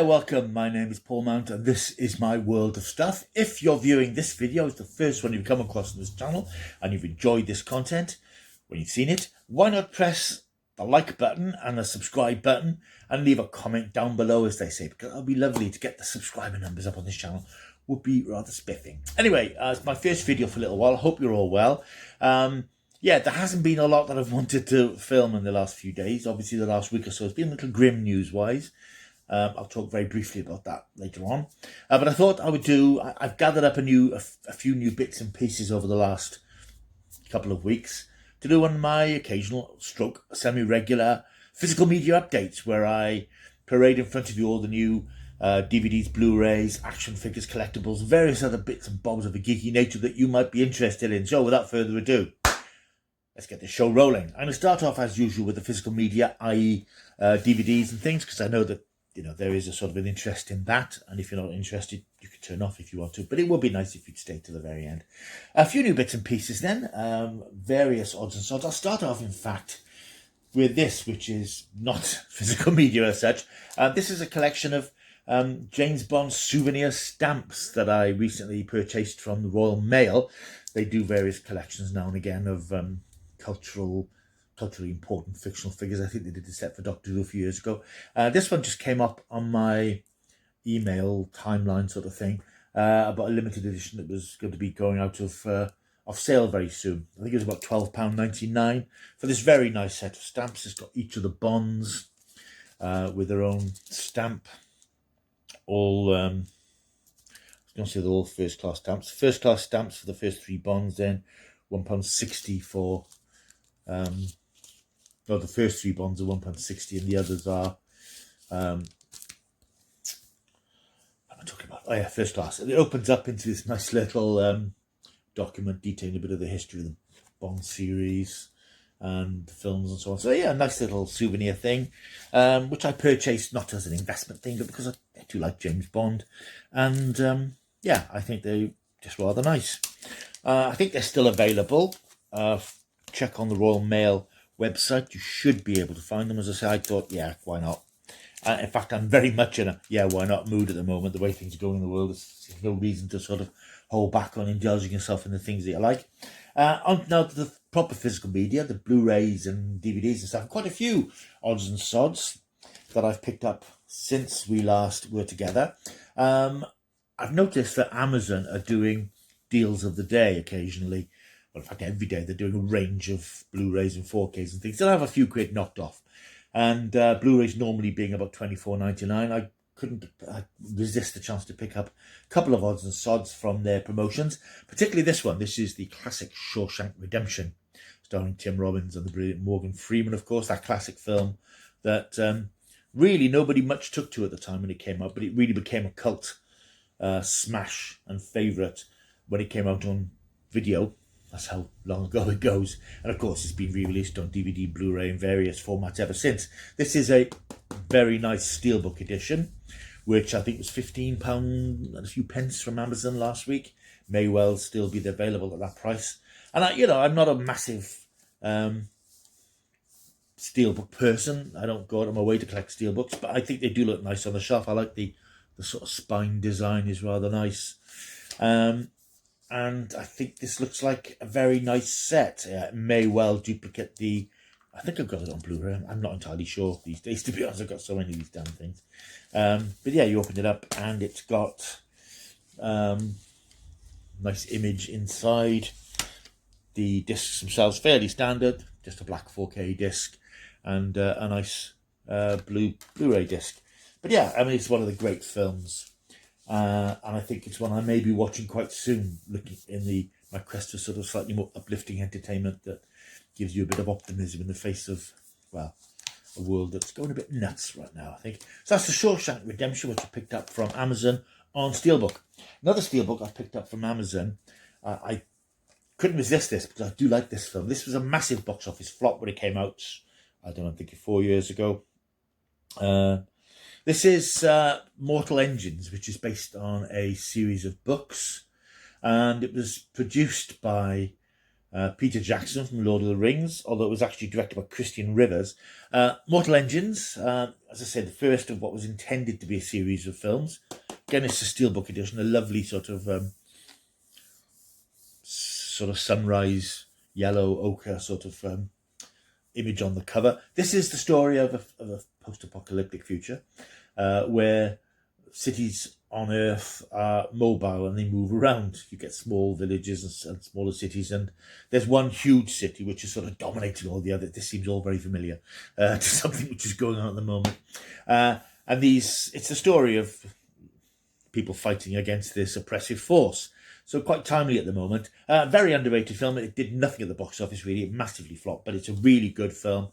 Welcome, my name is Paul Mount and this is my world of stuff. If you're viewing this video, it's the first one you've come across on this channel and you've enjoyed this content, when you've seen it, why not press the like button and the subscribe button and leave a comment down below, as they say, because it'll be lovely to get the subscriber numbers up on this channel. Would be rather spiffing. Anyway, it's my first video for a little while. I hope you're all well. Yeah, there hasn't been a lot that I've wanted to film in the last few days. Obviously, the last week or so has been a little grim news-wise. I'll talk very briefly about that later on. But I thought I would I've gathered up a few new bits and pieces over the last couple of weeks to do on my occasional semi-regular physical media updates, where I parade in front of you all the new DVDs, Blu-rays, action figures, collectibles, various other bits and bobs of a geeky nature that you might be interested in. So without further ado, let's get this show rolling. I'm going to start off as usual with the physical media, i.e. DVDs and things, because I know that there is a sort of an interest in that, and if you're not interested, you can turn off if you want to, but it would be nice if you'd stay to the very end. A few new bits and pieces then, various odds and sods. I'll start off, in fact, with this, which is not physical media as such. This is a collection of James Bond souvenir stamps that I recently purchased from the Royal Mail. They do various collections now and again of culturally important fictional figures. I think they did a set for Doctor Who a few years ago. This one just came up on my email timeline sort of thing, about a limited edition that was going to be going out of sale very soon. I think it was about £12.99 for this very nice set of stamps. It's got each of the Bonds with their own stamp. All I was going to say they're all first class stamps. First class stamps for the first three Bonds, then £1.60 for well, the first three Bonds are £1.60 and the others are what am I talking about? Oh yeah, first class. And it opens up into this nice little document detailing a bit of the history of the Bond series and the films and so on. So yeah, a nice little souvenir thing, which I purchased not as an investment thing, but because I do like James Bond, and yeah, I think they're just rather nice. I think they're still available. Check on the Royal Mail website. You should be able to find them. As I say, I thought, yeah, why not? In fact, I'm very much in a yeah, why not mood at the moment. The way things are going in the world, there's no reason to sort of hold back on indulging yourself in the things that you like. On now to the proper physical media, the Blu-rays and DVDs and stuff. Quite a few odds and sods that I've picked up since we last were together. I've noticed that Amazon are doing deals of the day occasionally. Well, in fact, every day they're doing a range of Blu-rays and 4Ks and things. They'll have a few quid knocked off. And Blu-rays normally being about £24.99, I couldn't resist the chance to pick up a couple of odds and sods from their promotions, particularly this one. This is the classic Shawshank Redemption, starring Tim Robbins and the brilliant Morgan Freeman, of course, that classic film that really nobody much took to at the time when it came out, but it really became a cult smash and favourite when it came out on video. That's how long ago it goes. And of course, it's been re-released on DVD, Blu-ray and various formats ever since. This is a very nice steelbook edition, which I think was £15 and a few pence from Amazon last week. May well still be available at that price. And I'm not a massive steelbook person. I don't go out of my way to collect steelbooks, but I think they do look nice on the shelf. I like the sort of spine design is rather nice. And I think this looks like a very nice set. It may well duplicate I think I've got it on Blu-ray. I'm not entirely sure these days, to be honest. I've got so many of these damn things. But yeah, you open it up and it's got nice image inside. The discs themselves, fairly standard. Just a black 4K disc and a nice Blu-ray disc. But yeah, I mean, it's one of the great films. And I think it's one I may be watching quite soon, looking in my quest for sort of slightly more uplifting entertainment that gives you a bit of optimism in the face of, well, a world that's going a bit nuts right now, I think. So that's the Shawshank Redemption, which I picked up from Amazon on Steelbook. Another Steelbook I picked up from Amazon. I couldn't resist this because I do like this film. This was a massive box office flop when it came out, I don't know, I think 4 years ago. This is Mortal Engines, which is based on a series of books, and it was produced by Peter Jackson from Lord of the Rings, although it was actually directed by Christian Rivers. Mortal Engines, as I said, the first of what was intended to be a series of films. Again, it's a steelbook edition, a lovely sort of sunrise, yellow ochre sort of image on the cover. This is the story of a post-apocalyptic future where cities on Earth are mobile and they move around. You get small villages and smaller cities, and there's one huge city which is sort of dominating all the other. This seems all very familiar to something which is going on at the moment. It's the story of people fighting against this oppressive force. So quite timely at the moment. Very underrated film. It did nothing at the box office really. It massively flopped, but it's a really good film.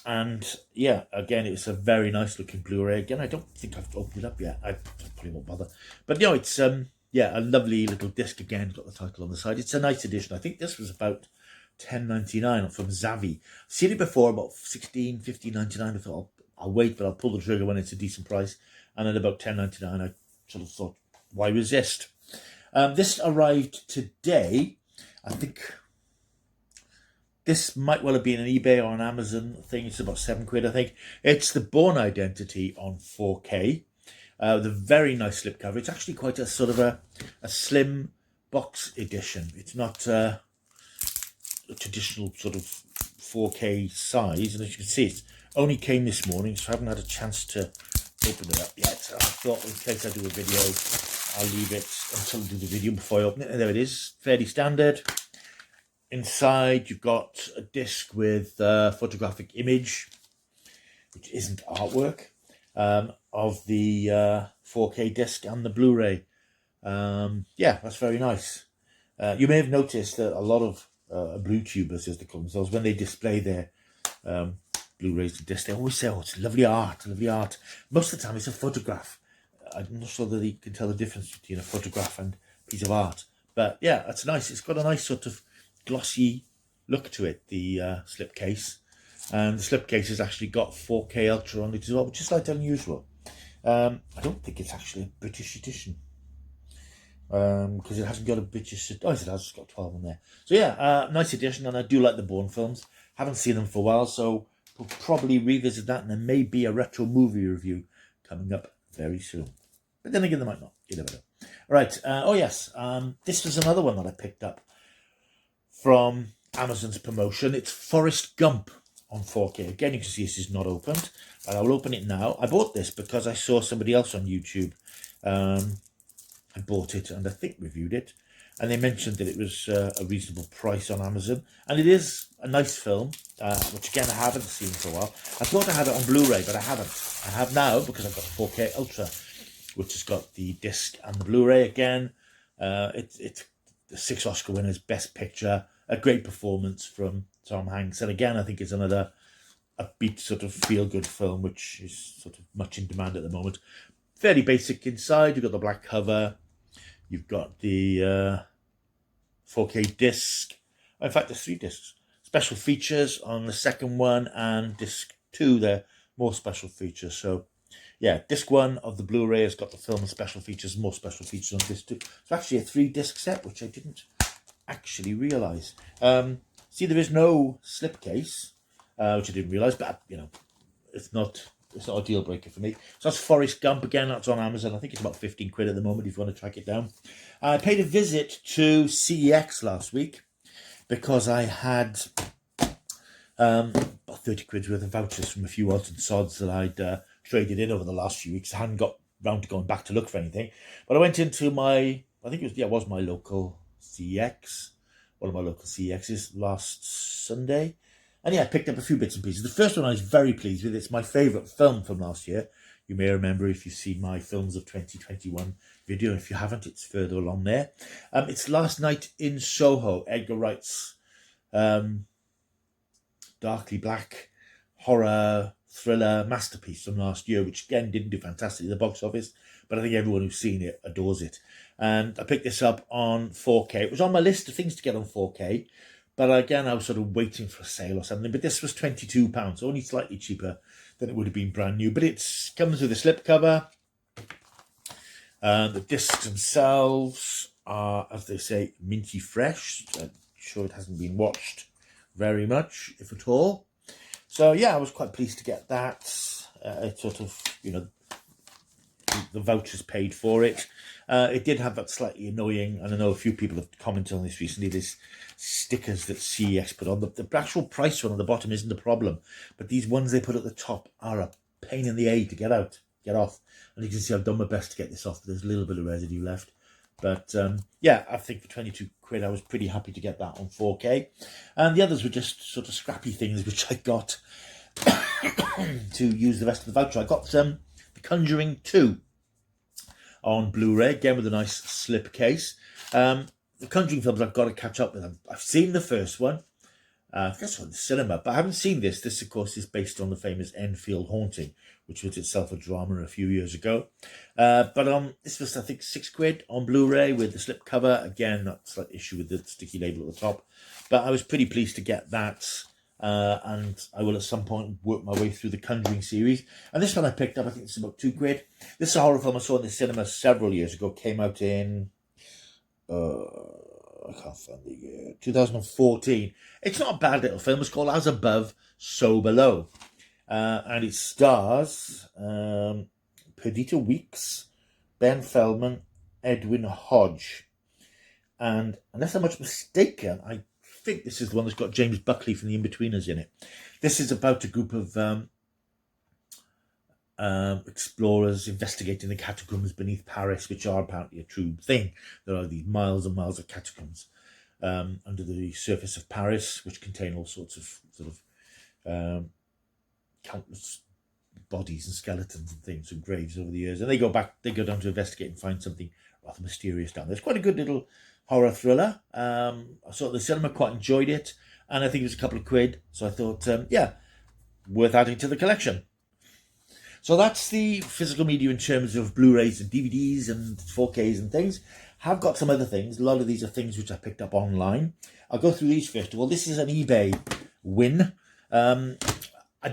And yeah, again, it's a very nice looking Blu-ray. Again, I don't think I've opened it up yet. I probably won't bother. But you know, it's a lovely little disc again. Got the title on the side. It's a nice edition. I think this was about $10.99 from Zavvi. I've seen it before, about $15.99. I thought I'll wait, but I'll pull the trigger when it's a decent price. And at about $10.99, I sort of thought, why resist? This arrived today. I think this might well have been an eBay or an Amazon thing. It's about £7, I think. It's the Bourne Identity on 4K. The very nice slipcover. It's actually quite a sort of a slim box edition. It's not a traditional sort of 4K size. And as you can see, it only came this morning, so I haven't had a chance to open it up yet. I thought in case I do a video, I'll leave it until I do the video before I open it. And there it is, fairly standard. Inside, you've got a disc with a photographic image, which isn't artwork, of the 4K disc and the Blu-ray. Yeah, that's very nice. You may have noticed that a lot of Blu-tubers, as they call themselves, when they display their Blu-rays to disc, they always say, oh, it's lovely art, lovely art. Most of the time, it's a photograph. I'm not sure that you can tell the difference between a photograph and a piece of art. But yeah, that's nice. It's got a nice sort of glossy look to it, the slipcase. And the slipcase has actually got 4K Ultra on it as well, which is slightly unusual. I don't think it's actually a British edition. Because it hasn't got a British... Oh, it has. It's got 12 on there. So yeah, nice edition, and I do like the Bourne films. Haven't seen them for a while, so we'll probably revisit that, and there may be a retro movie review coming up very soon. But then again, there might not. You never know. All right. Oh, yes. This was another one that I picked up from Amazon's promotion. It's Forrest Gump on 4K. Again, you can see this is not opened. And I will open it now. I bought this because I saw somebody else on YouTube. I bought it and I think reviewed it. And they mentioned that it was a reasonable price on Amazon. And it is a nice film, which again, I haven't seen for a while. I thought I had it on Blu-ray, but I haven't. I have now because I've got 4K Ultra, which has got the disc and the Blu-ray again. It's the 6 Oscar winners, Best Picture, a great performance from Tom Hanks. And again, I think it's another upbeat sort of feel-good film, which is sort of much in demand at the moment. Fairly basic inside. You've got the black cover. You've got the 4K disc. In fact, there's 3 discs. Special features on the second one, and disc 2, they're more special features. So yeah, disc 1 of the Blu-ray has got the film and special features, more special features on disc 2. It's actually a 3-disc set, which I didn't actually realise. See, there is no slipcase, which I didn't realise, but you know, it's not a deal breaker for me. So that's Forrest Gump again. That's on Amazon. I think it's about £15 at the moment if you want to track it down. I paid a visit to CEX last week because I had about £30 worth of vouchers from a few odds and sods that I'd traded in over the last few weeks. I hadn't got round to going back to look for anything, but I went into my, I think it was my local CEX, one of my local CEXs last Sunday. And yeah, I picked up a few bits and pieces. The first one I was very pleased with. It's my favourite film from last year. You may remember if you've seen my Films of 2021 video. If you haven't, it's further along there. It's Last Night in Soho, Edgar Wright's darkly black horror thriller masterpiece from last year, which again didn't do fantastically at the box office, but I think everyone who's seen it adores it. And I picked this up on 4K. It was on my list of things to get on 4K, but again, I was sort of waiting for a sale or something. But this was £22, only slightly cheaper than it would have been brand new. But it comes with a slipcover, the discs themselves, are, as they say, minty fresh. I'm sure it hasn't been washed very much, if at all. So yeah, I was quite pleased to get that. It sort of, you know, the vouchers paid for it. It did have that slightly annoying, and I know a few people have commented on this recently, these stickers that CEX put on. The actual price one on the bottom isn't a problem, but these ones they put at the top are a pain in the A to get off. And you can see I've done my best to get this off, but there's a little bit of residue left. But yeah, I think for 22 quid, I was pretty happy to get that on 4K. And the others were just sort of scrappy things, which I got to use the rest of the voucher. I got The Conjuring 2 on Blu-ray, again with a nice slip case. The Conjuring films I've got to catch up with. I've seen the first one. I think I saw it in the cinema, but I haven't seen this. This, of course, is based on the famous Enfield haunting, which was itself a drama a few years ago. But this was, I think, £6 on Blu-ray with the slip cover. Again, that slight issue with the sticky label at the top. But I was pretty pleased to get that. And I will at some point work my way through the Conjuring series. And this one I picked up, I think it's about £2. This is a horror film I saw in the cinema several years ago. Came out in, I can't find the year, 2014. It's not a bad little film. It's called As Above, So Below. And it stars Perdita Weeks, Ben Feldman, Edwin Hodge. And unless I'm much mistaken, I think this is the one that's got James Buckley from The Inbetweeners in it. This is about a group of explorers investigating the catacombs beneath Paris, which are apparently a true thing. There are these miles and miles of catacombs under the surface of Paris, which contain all sorts of sort of countless bodies and skeletons and things and graves over the years. And they go down to investigate and find something rather mysterious down there. It's quite a good little horror thriller. I saw it at the cinema, quite enjoyed it, and I think it was a couple of quid. So I thought, yeah, worth adding to the collection. So that's the physical media in terms of Blu-rays and DVDs and 4Ks and things. Have got some other things. A lot of these are things which I picked up online. I'll go through these first of all. This is an eBay win. I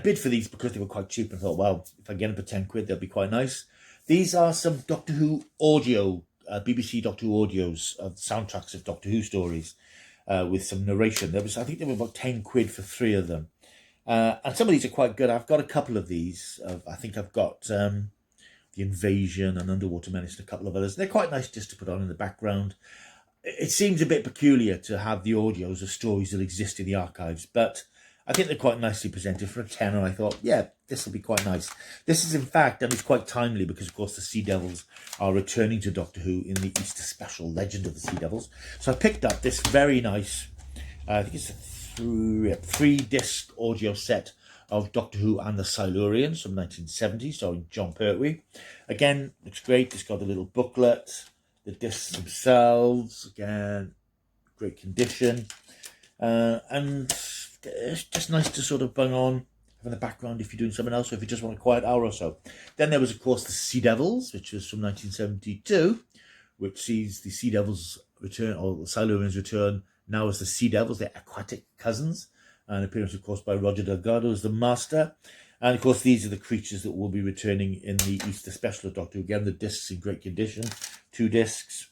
bid for these because they were quite cheap and thought, well, if I get them for 10 quid, they'll be quite nice. These are some Doctor Who audio, BBC Doctor Who audios, soundtracks of Doctor Who stories with some narration. I think there were about 10 quid for 3 of them. And some of these are quite good. I've got a couple of these. I think I've got The Invasion and Underwater Menace and a couple of others. They're quite nice just to put on in the background. It seems a bit peculiar to have the audios of stories that exist in the archives, but I think they're quite nicely presented for a tenner. I thought, yeah, this will be quite nice. This is, in fact, and it's quite timely because, of course, the Sea Devils are returning to Doctor Who in the Easter special, Legend of the Sea Devils. So I picked up this very nice, I think it's a 3-disc audio set of Doctor Who and the Silurians from 1970, starring John Pertwee. Again, looks great. It's got a little booklet. The discs themselves, again, great condition. And it's just nice to sort of bung on, have in the background if you're doing something else, or if you just want a quiet hour or so. Then there was, of course, the Sea Devils, which was from 1972, which sees the Sea Devils return, or the Silurians return, now as the Sea Devils, their aquatic cousins. An appearance, of course, by Roger Delgado as the Master. And, of course, these are the creatures that will be returning in the Easter special of Doctor Who. Again, the discs in great condition, 2 discs.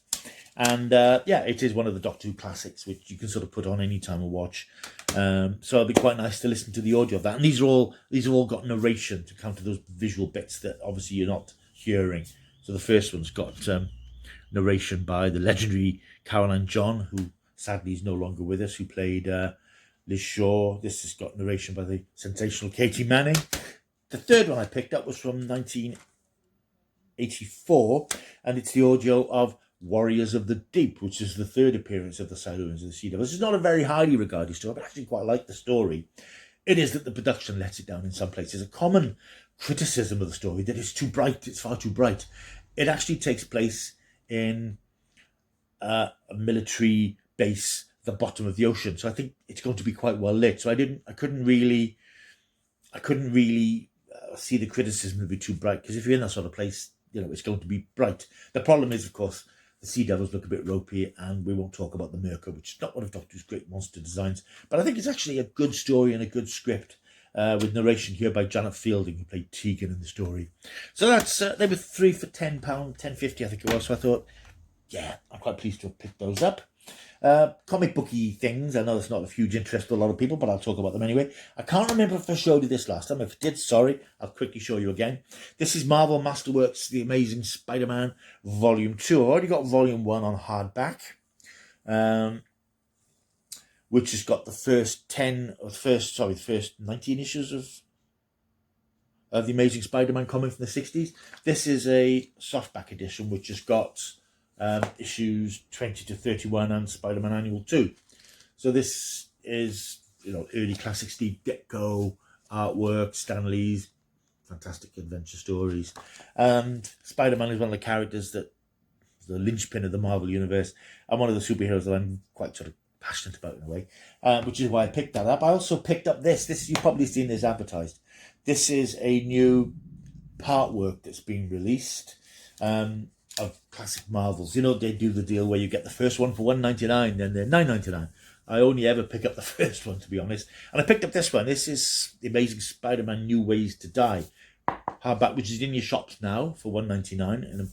And, yeah, it is one of the Doctor Who classics, which you can sort of put on any time and watch. So it'll be quite nice to listen to the audio of that. And these are all got narration to counter those visual bits that obviously you're not hearing. So the first one's got narration by the legendary Caroline John, who sadly is no longer with us, who played Liz Shaw. This has got narration by the sensational Katie Manning. The third one I picked up was from 1984, and it's the audio of Warriors of the Deep, which is the third appearance of the Silurians of the Sea Devils. This is not a very highly regarded story, but I actually quite like the story. It is that the production lets it down in some places. A common criticism of the story that it's too bright, it's far too bright. It actually takes place in a military base at the bottom of the ocean, so I think it's going to be quite well lit. So I couldn't really see the criticism to be too bright, because if you're in that sort of place, you know, it's going to be bright. The problem is, of course, the Sea Devils look a bit ropey, and we won't talk about the Merker, which is not one of Doctor Who's great monster designs. But I think it's actually a good story and a good script, with narration here by Janet Fielding, who played Tegan in the story. So that's they were 3 for £10, £10.50 I think it was. So I thought, yeah, I'm quite pleased to have picked those up. Comic booky things. I know it's not of huge interest to a lot of people, but I'll talk about them anyway. I can't remember if I showed you this last time. If I did, sorry, I'll quickly show you again. This is Marvel Masterworks, The Amazing Spider-Man Volume 2. I've already got Volume 1 on hardback, which has got the first 19 issues of The Amazing Spider-Man comic from the 60s. This is a softback edition, which has got issues 20 to 31 and Spider-Man Annual 2. So this is, early classic Steve Ditko artwork, Stan Lee's fantastic adventure stories. And Spider-Man is one of the characters that is the linchpin of the Marvel Universe and one of the superheroes that I'm quite sort of passionate about in a way, which is why I picked that up. I also picked up this. You've probably seen this advertised. This is a new part work that's been released. Of classic Marvels. They do the deal where you get the first one for $1.99, then they're $9.99. I only ever pick up the first one, to be honest. And I picked up this one. This is The Amazing Spider-Man New Ways to Die hardback, which is in your shops now for $1.99 in a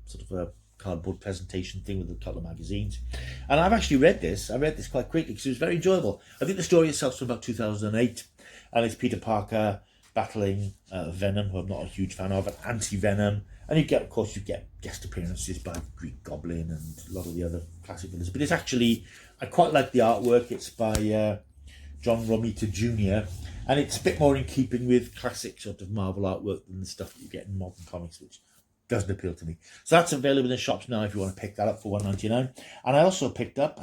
sort of a cardboard presentation thing with a couple of magazines. And I've actually read this. I read this quite quickly because it was very enjoyable. I think the story itself is from about 2008, and it's Peter Parker battling Venom, who I'm not a huge fan of, and Anti-Venom. And you get guest appearances by Greek Goblin and a lot of the other classic villains. But it's actually, I quite like the artwork. It's by John Romita Jr. And it's a bit more in keeping with classic sort of Marvel artwork than the stuff that you get in modern comics, which doesn't appeal to me. So that's available in the shops now if you want to pick that up for $1.99. And I also picked up,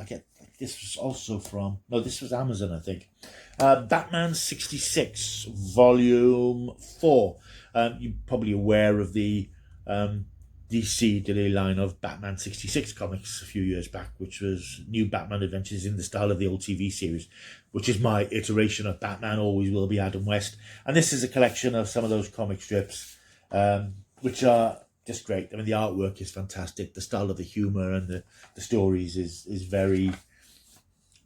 this was also from, no, this was Amazon, I think. Batman 66, Volume 4. You're probably aware of the DC did a line of Batman 66 comics a few years back, which was new Batman adventures in the style of the old TV series, which is my iteration of Batman, always will be Adam West. And this is a collection of some of those comic strips, which are just great. I mean, the artwork is fantastic. The style of the humour and the stories is very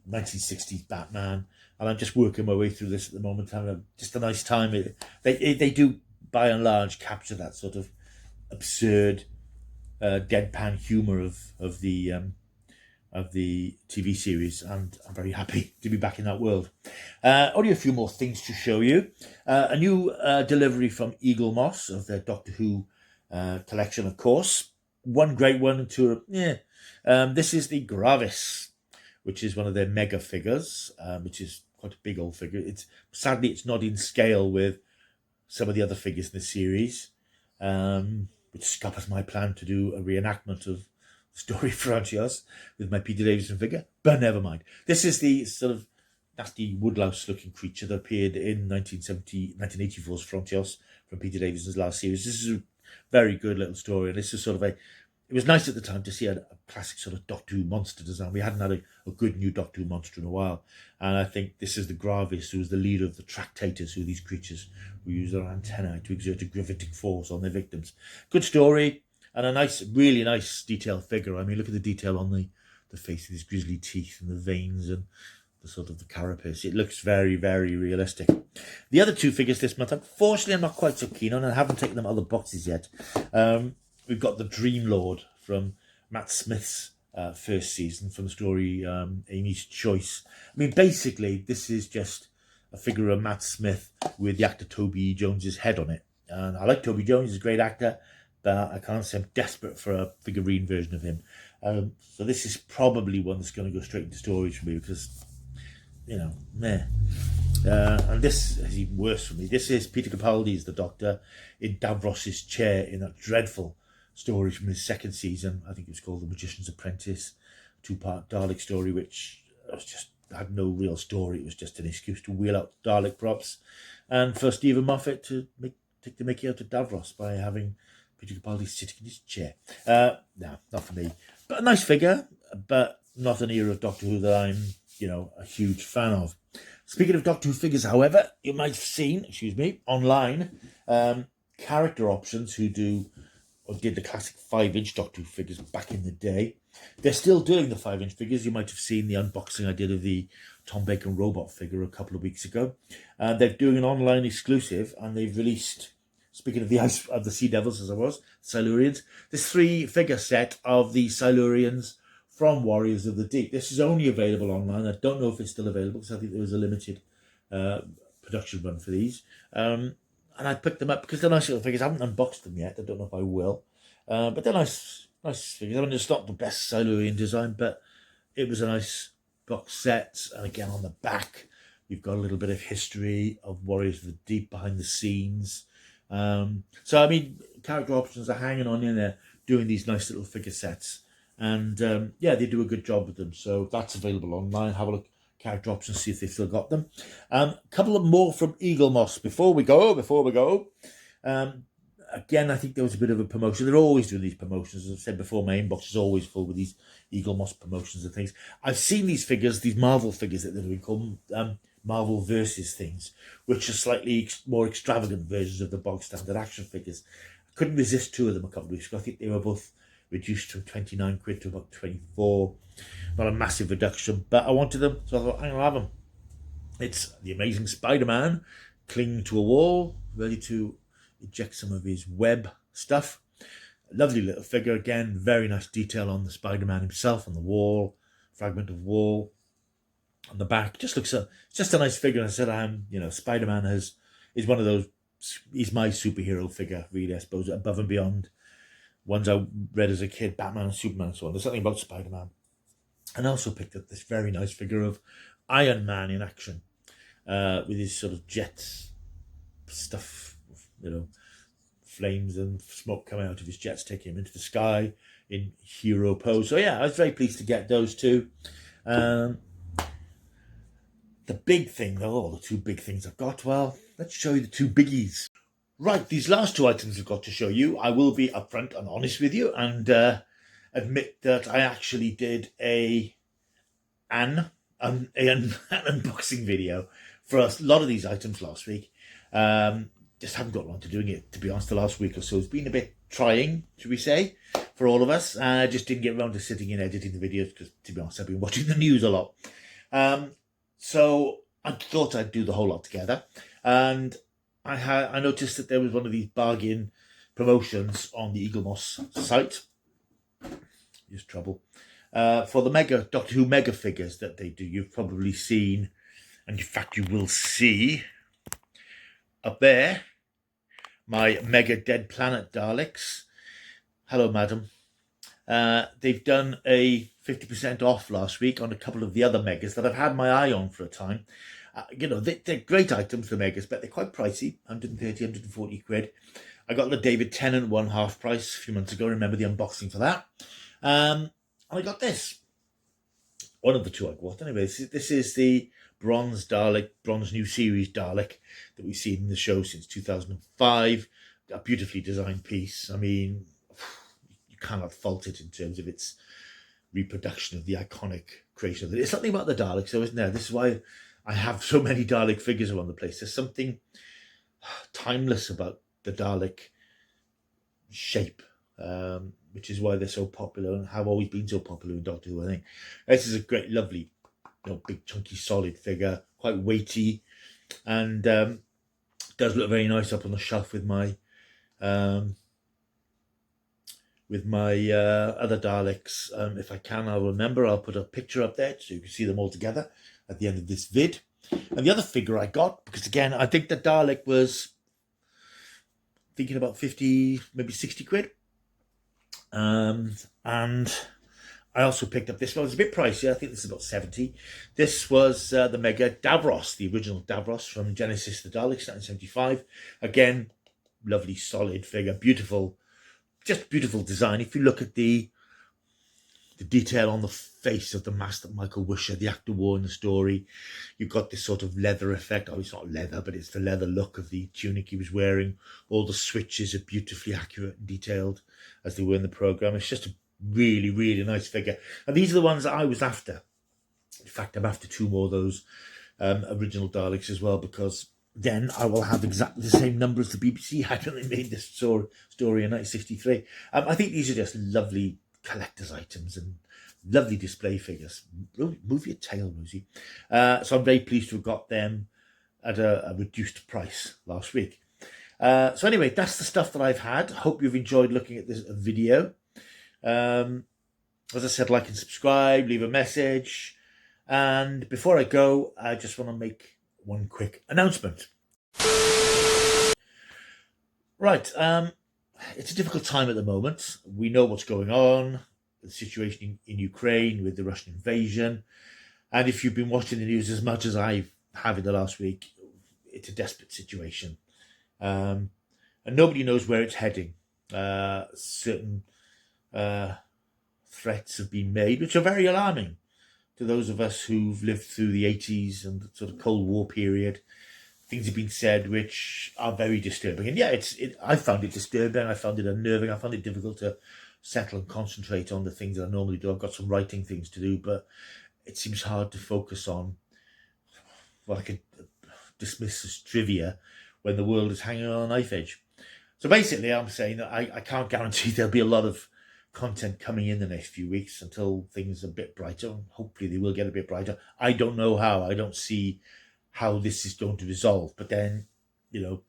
1960s Batman. And I'm just working my way through this at the moment, having just a nice time. They do, by and large, capture that sort of absurd, deadpan humour of the TV series, and I'm very happy to be back in that world. Only a few more things to show you. A new delivery from Eagle Moss of their Doctor Who collection, of course. One great one and two. This is the Gravis, which is one of their mega figures, which is quite a big old figure. Sadly it's not in scale with some of the other figures in the series, which scuppers my plan to do a reenactment of the story Frontios with my Peter Davison figure, but never mind. This is the sort of nasty woodlouse-looking creature that appeared in 1984's Frontios from Peter Davison's last series. This is a very good little story, and this is sort of it was nice at the time to see a classic sort of Doctor Who monster design. We hadn't had a good new Doctor Who monster in a while. And I think this is the Gravis, who is the leader of the Tractators, who are these creatures who use their antennae to exert a gravitic force on their victims. Good story, and a nice, really nice detailed figure. I mean, look at the detail on the face with his grisly teeth and the veins and the sort of the carapace. It looks very, very realistic. The other two figures this month, unfortunately, I'm not quite so keen on, and I haven't taken them out of the boxes yet. We've got the Dream Lord from Matt Smith's first season, from the story Amy's Choice. I mean, basically, this is just a figure of Matt Smith with the actor Toby Jones's head on it. And I like Toby Jones, he's a great actor, but I can't say I'm desperate for a figurine version of him. So this is probably one that's going to go straight into storage for me because, meh. And this is even worse for me. This is Peter Capaldi as the Doctor in Davros's chair in that dreadful story from his second season. I think it was called The Magician's Apprentice, two-part Dalek story, which had no real story. It was just an excuse to wheel out Dalek props, and for Stephen Moffat to take the mickey out of Davros by having Peter Capaldi sitting in his chair. No, not for me. But a nice figure, but not an era of Doctor Who that I'm, a huge fan of. Speaking of Doctor Who figures, however, you might have seen, online, Character Options, who did the classic 5-inch Doctor Who figures back in the day. They're still doing the 5-inch figures. You might have seen the unboxing I did of the Tom Bacon robot figure a couple of weeks ago. They're doing an online exclusive, and they've released speaking of the Sea Devils, as I was, Silurians, this 3-figure set of the Silurians from Warriors of the Deep. This is only available online. I don't know if it's still available because I think there was a limited production run for these. And I picked them up because they're nice little figures. I haven't unboxed them yet. I don't know if I will. But they're nice figures. I mean, it's not the best Silurian design, but it was a nice box set. And again, on the back, you've got a little bit of history of Warriors of the Deep behind the scenes. So, I mean, character options are hanging on in there, doing these nice little figure sets. And, yeah, they do a good job with them. So that's available online. Have a look. Character options, see if they've still got them. A couple of more from Eagle Moss before we go. Again, I think there was a bit of a promotion. They're always doing these promotions. As I've said before, my inbox is always full with these Eagle Moss promotions and things. I've seen these figures, these Marvel figures that they're doing, called Marvel Versus things, which are slightly more extravagant versions of the bog standard action figures. I couldn't resist 2 of them a couple of weeks ago. I think they were both reduced from 29 quid to about 24. Not a massive reduction, but I wanted them, so I thought, I'm going to have them. It's the Amazing Spider-Man clinging to a wall, ready to eject some of his web stuff. Lovely little figure again, very nice detail on the Spider-Man himself, on the wall, fragment of wall on the back. Just looks it's just a nice figure. And I said, you know, Spider-Man is one of those, he's my superhero figure, really, I suppose, above and beyond ones I read as a kid, Batman and Superman and so on. There's something about Spider-Man. And I also picked up this very nice figure of Iron Man in action, with his sort of jet stuff, you know, flames and smoke coming out of his jets, taking him into the sky in hero pose. So yeah, I was very pleased to get those 2. The big thing though, the 2 big things I've got, well, let's show you the 2 biggies. Right, these last 2 items I've got to show you, I will be upfront and honest with you and admit that I actually did an unboxing video for a lot of these items last week. Just haven't got around to doing it, to be honest. The last week or so has been a bit trying, should we say, for all of us. I just didn't get around to sitting and editing the videos because, to be honest, I've been watching the news a lot. So I thought I'd do the whole lot together. And I noticed that there was one of these bargain promotions on the Eagle Moss site. Just trouble. For the Doctor Who Mega figures that they do. You've probably seen, and in fact you will see up there, my Mega Dead Planet Daleks. Hello, madam. They've done a 50% off last week on a couple of the other Megas that I've had my eye on for a time. You know, they're great items, the Megas, but they're quite pricey, 130, 140 quid. I got the David Tennant one half price a few months ago. Remember the unboxing for that. And I got this. One of the 2 I got. Anyway, this is the Bronze Dalek, Bronze New Series Dalek that we've seen in the show since 2005. A beautifully designed piece. I mean, you cannot fault it in terms of its reproduction of the iconic creation of it. There's something about the Daleks, though, isn't there? This is why I have so many Dalek figures around the place. There's something timeless about the Dalek shape, which is why they're so popular and have always been so popular in Doctor Who, I think. This is a great, lovely, you know, big, chunky, solid figure, quite weighty, and does look very nice up on the shelf with my other Daleks. If I can, I'll remember. I'll put a picture up there so you can see them all together at the end of this vid. And the other figure I got, because again, I think the Dalek was thinking about 50, maybe 60 quid. And I also picked up this one. It's a bit pricey. I think this is about 70. This was the Mega Davros, the original Davros from Genesis the Daleks, 1975. Again, lovely, solid figure. Beautiful, just beautiful design. If you look at the detail on the face of the mask that Michael Wisher, the actor, wore in the story, you've got this sort of leather effect. Oh, it's not leather, but it's the leather look of the tunic he was wearing. All the switches are beautifully accurate and detailed as they were in the programme. It's just a really, really nice figure. And these are the ones that I was after. In fact, I'm after 2 more of those original Daleks as well, because then I will have exactly the same number as the BBC had when they made this story in 1963. I think these are just lovely collector's items and lovely display figures. Move your tail, Rosie. So I'm very pleased to have got them at a reduced price last week. So anyway, that's the stuff that I've had. Hope you've enjoyed looking at this video. As I said, like and subscribe, leave a message. And before I go, I just want to make one quick announcement. Right, it's a difficult time at the moment. We know what's going on, the situation in Ukraine with the Russian invasion. And if you've been watching the news as much as I have in the last week, it's a desperate situation. And nobody knows where it's heading. Certain threats have been made, which are very alarming to those of us who've lived through the 80s and the sort of Cold War period. Things have been said which are very disturbing. And yeah, I found it disturbing. I found it unnerving. I found it difficult to settle and concentrate on the things that I normally do. I've got some writing things to do, but it seems hard to focus on what I could dismiss as trivia when the world is hanging on a knife edge. So basically, I'm saying that I can't guarantee there'll be a lot of content coming in the next few weeks until things are a bit brighter. Hopefully they will get a bit brighter. I don't know how. I don't see how this is going to resolve. But then, you know,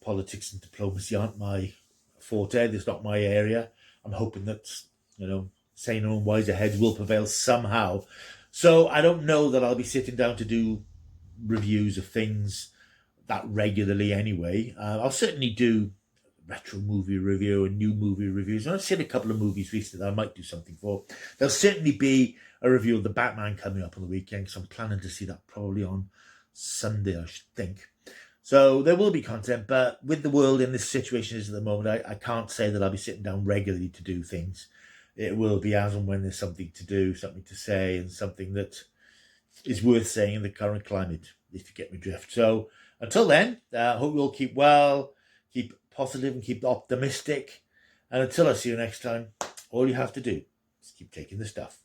politics and diplomacy aren't my forte. It's not my area. I'm hoping that, you know, sane and wiser heads will prevail somehow. So I don't know that I'll be sitting down to do reviews of things that regularly anyway. I'll certainly do retro movie review and new movie reviews. And I've seen a couple of movies recently that I might do something for. There'll certainly be a review of The Batman coming up on the weekend, because I'm planning to see that probably on Sunday, I should think. So there will be content, but with the world in this situation is at the moment, I can't say that I'll be sitting down regularly to do things. It will be as and when there's something to do, something to say, and something that is worth saying in the current climate, if you get me drift. So until then, I hope you all keep well, keep positive and keep optimistic. And until I see you next time, all you have to do is keep taking the stuff.